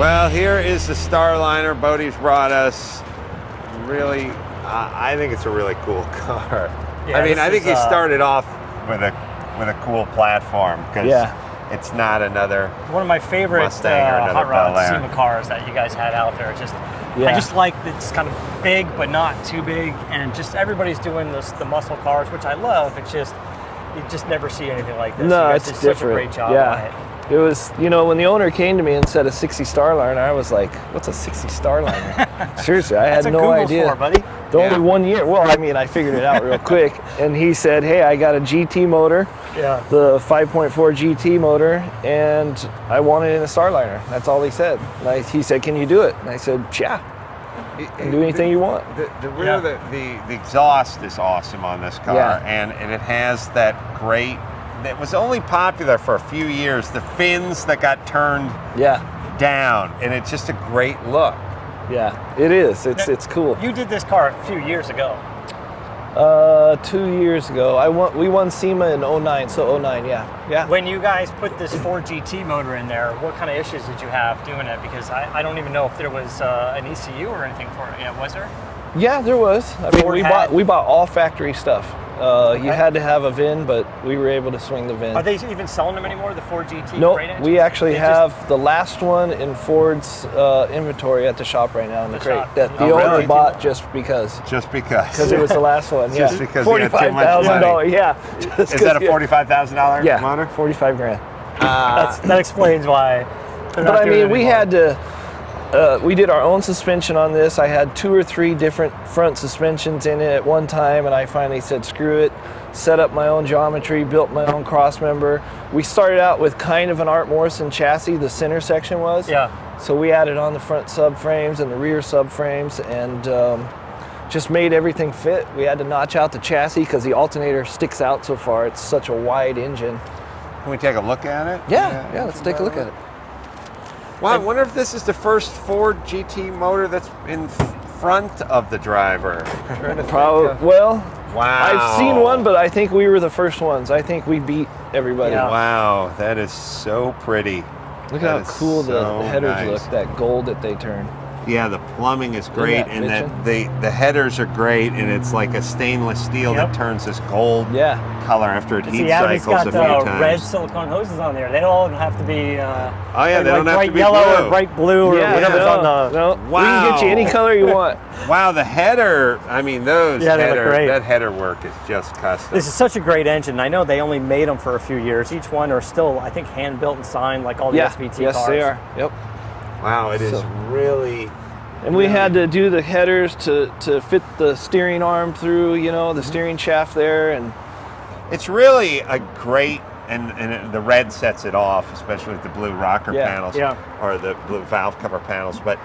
Well, here is the Starliner Bodie's brought us. Really, I think it's a really cool car. Yeah, I think he started off with a cool platform because it's not another one of my favorite Mustang or another hot rod Bel Air. SEMA cars that you guys had out there. I just like that it's kind of big but not too big, and just everybody's doing the muscle cars, which I love. It's just you just never see anything like this. No, you guys it's did different. Such a great job on it. It was, when the owner came to me and said a 60 Starliner, I was like, what's a 60 Starliner? Seriously, I had no idea. For, buddy. Only 1 year. Well, I figured it out real quick. And he said, hey, I got a GT motor, the 5.4 GT motor, and I want it in a Starliner. That's all he said. And he said, can you do it? And I said, yeah. Do anything you want. The exhaust is awesome on this car, and it has that great. It was only popular for a few years. The fins that got turned down, and it's just a great look. Yeah, it is. It's cool. You did this car a few years ago. 2 years ago. We won SEMA in 09, so 09, yeah. When you guys put this Ford GT motor in there, what kind of issues did you have doing it? Because I don't even know if there was an ECU or anything for it. Yeah, was there? Yeah, there was. We bought all factory stuff. You had to have a VIN, but we were able to swing the VIN. Are they even selling them anymore, the Ford GT? Nope, we actually have the last one in Ford's inventory at the shop right now in the crate that the owner bought just because. Just because. Because it was the last one, Just because $45,000, yeah. Is that a $45,000 motor? 45 grand. That explains why. But we had to. We did our own suspension on this. I had 2 or 3 different front suspensions in it at one time, and I finally said, screw it, set up my own geometry, built my own cross member. We started out with kind of an Art Morrison chassis, the center section was. Yeah. So we added on the front subframes and the rear subframes, and just made everything fit. We had to notch out the chassis because the alternator sticks out so far. It's such a wide engine. Can we take a look at it? Yeah, let's take a look at it. Well, I wonder if this is the first Ford GT motor that's in front of the driver. Probably. Well, wow. I've seen one, but I think we were the first ones. I think we beat everybody. Yeah. Wow, that is so pretty. Look at how cool the headers look, that gold that they turn. Yeah, the plumbing is great, and that the headers are great, and it's like a stainless steel that turns this gold color after it heat cycles a few times. Red silicone hoses on there. They don't all have to be they don't have to be yellow blue. or bright blue or whatever's on the. No. Wow. We can get you any color you want. Wow, the header. Those they look great. That header work is just custom. This is such a great engine. I know they only made them for a few years. Each one are still, I think, hand built and signed like all the SVT cars. Yes, they are. Yep. Wow, it is really. And we had to do the headers to fit the steering arm through, the steering shaft there, and it's really a great, and the red sets it off, especially with the blue rocker panels or the blue valve cover panels. But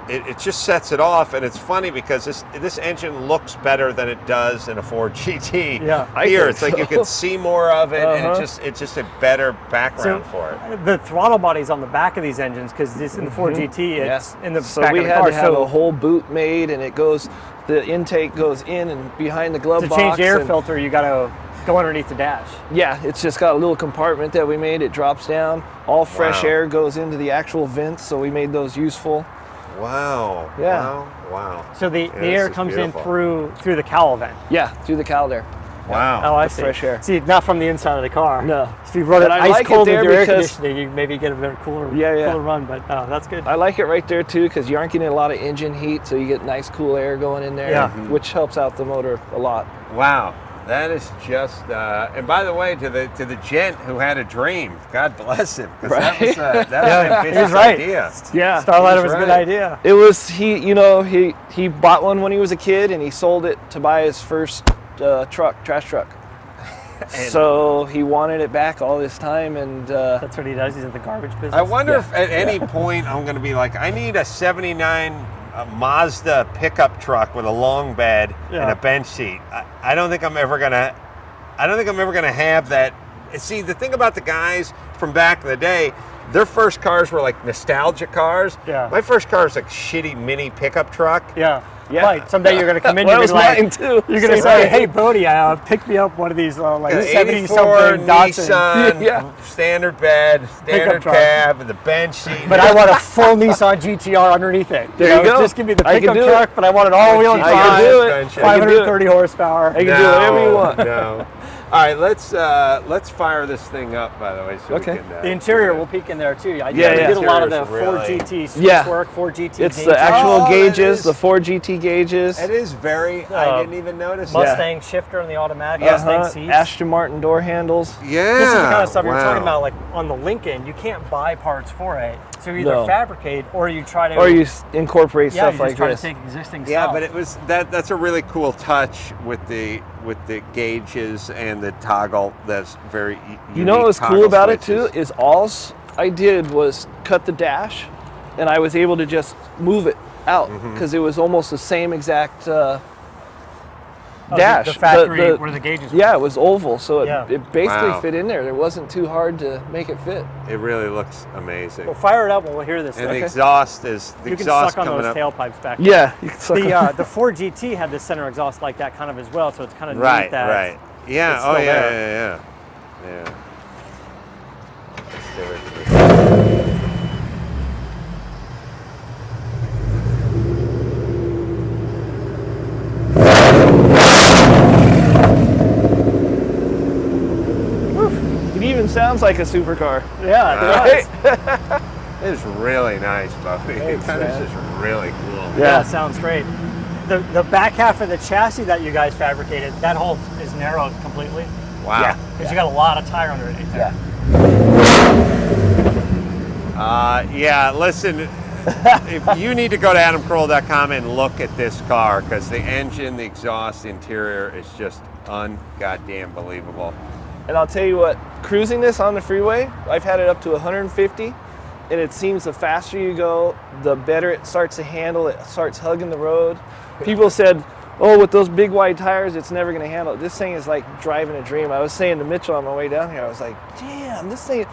it just sets it off, and it's funny because this engine looks better than it does in a Ford GT. Yeah, here it's like you can see more of it, and it's just a better background for it. The throttle body's on the back of these engines because this in the Ford GT, it's in the back of the car. So we had to have a whole boot made, and the intake goes in and behind the glove box. To change the air filter, you got to go underneath the dash. Yeah, it's just got a little compartment that we made. It drops down. All fresh air goes into the actual vents, so we made those useful. Wow. Yeah. Wow. So the air comes in through the cowl vent. Yeah, through the cowl there. Wow. Oh, I see. Fresh air. See, not from the inside of the car. No. If you run it ice cold with your air conditioning, you maybe get a better cooler run, but that's good. I like it right there too because you aren't getting a lot of engine heat, so you get nice cool air going in there, which helps out the motor a lot. Wow. That is just, and by the way, to the gent who had a dream, God bless him, because that was an ambitious idea. Yeah, Starliner was a good idea. It was he bought one when he was a kid, and he sold it to buy his first trash truck. So he wanted it back all this time, and that's what he does. He's in the garbage business. I wonder if at any point I'm going to be like, I need a '79. A Mazda pickup truck with a long bed and a bench seat. I don't think I'm ever gonna have that. See, the thing about the guys from back in the day, their first cars were like nostalgia cars. Yeah. My first car was like shitty mini pickup truck. Yeah. Yeah. Right. Someday you're going to come in. Well, You're it was mine too. You're going to say, "Hey, Bodie, pick me up one of these like 70-something Nissan, Datsun, standard bed, standard cab, with the bench seat. but I want a full Nissan GTR underneath it. There you go. Just give me the I can pickup do truck, but I want it all-wheel I drive. can do it. 530 horsepower. I can do whatever you want. No. All right, let's fire this thing up. By the way, so Okay. we can. The interior, we'll peek in there too. I Yeah. did a lot of the Interior's 4 GT switch Yeah. work, 4 GT. It's gauge the actual Oh, gauges, that the is- 4 GT gauges. It is very. I didn't even notice that. Mustang shifter and the automatic Mustang seats. Aston Martin door handles. Yeah. This is the kind of stuff you're wow. talking about, like on the Lincoln. You can't buy parts for it, so you either No. fabricate or you try to. Or you incorporate yeah, stuff you like just try this. to take existing Yeah, stuff. but it was that's a really cool touch with the gauges and the toggle. That's very You know what was cool about it too is all I did was cut the dash, and I was able to just move it out because it was almost the same exact dash. The factory where the gauges were. Yeah, it was oval, so Yeah. it basically Wow. fit in there. It wasn't too hard to make it fit. It really looks amazing. Well, fire it up and we'll hear this. And thing. the exhaust is You can exhaust suck on coming those up. tailpipes back. Yeah, you can suck on- The 4 GT had the center exhaust like that kind of as well, so it's kind of neat Right, that. right. Yeah. it's Oh still yeah, there. yeah. Let's stay away from this. It even sounds like a supercar. Yeah, it does. It is really nice, Bodie. Thanks, That man. is just really cool. Yeah, it sounds great. The back half of the chassis that you guys fabricated, that hole is narrowed completely Wow. because you got a lot of tire underneath there. Yeah, listen, if you need to go to adamcarolla.com and look at this car, because the engine, the exhaust, the interior is just ungoddamn believable. And I'll tell you what, cruising this on the freeway, I've had it up to 150, and it seems the faster you go, the better it starts to handle. It starts hugging the road. People said, oh, with those big wide tires, it's never going to handle it. This thing is like driving a dream. I was saying to Mitchell on my way down here, I was like, damn, this thing,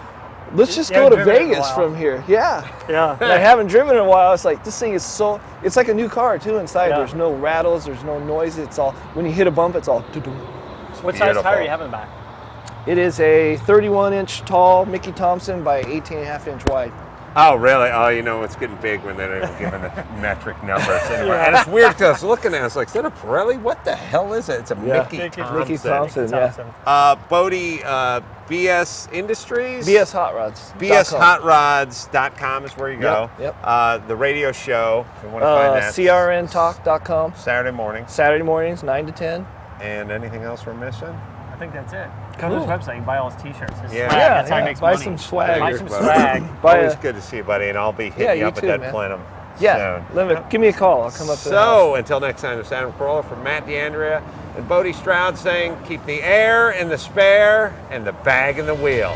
let's just go to driven it in a Vegas while. from here. Yeah. Yeah. And I haven't driven in a while. I was like, this thing is so, it's like a new car too inside. Yeah. There's no rattles, there's no noise. It's all, when you hit a bump, it's all, What size Beautiful. tire do you have in the back? it is a 31-inch tall Mickey Thompson by 18.5-inch wide. Oh, really? Oh, you know, it's getting big when they're not giving the metric numbers anymore. And it's weird because I was looking at it, I was like, is that a Pirelli? What the hell is it? It's a Mickey Thompson. Mickey Thompson, yeah. Bodie, BS Industries? BS Hot Rods. BSHotRods.com is where you go. Yep. The radio show, if you want to find that. CRNtalk.com. Saturday morning. Saturday mornings, 9 to 10. And anything else we're missing? I think that's it. Come to his website, you can buy all his t-shirts. His Yeah. swag, Yeah, that's how he yeah. makes Buy money. some swag. Buy some swag. Buy Always a- good to see you, buddy, and I'll be hitting Yeah, you you up too, at that man. plenum Yeah, soon. give me a call. I'll come up to the house. So, until next time, it's Adam Carolla from Matt D'Andrea and Bodie Stroud saying, keep the air in the spare and the bag in the wheel.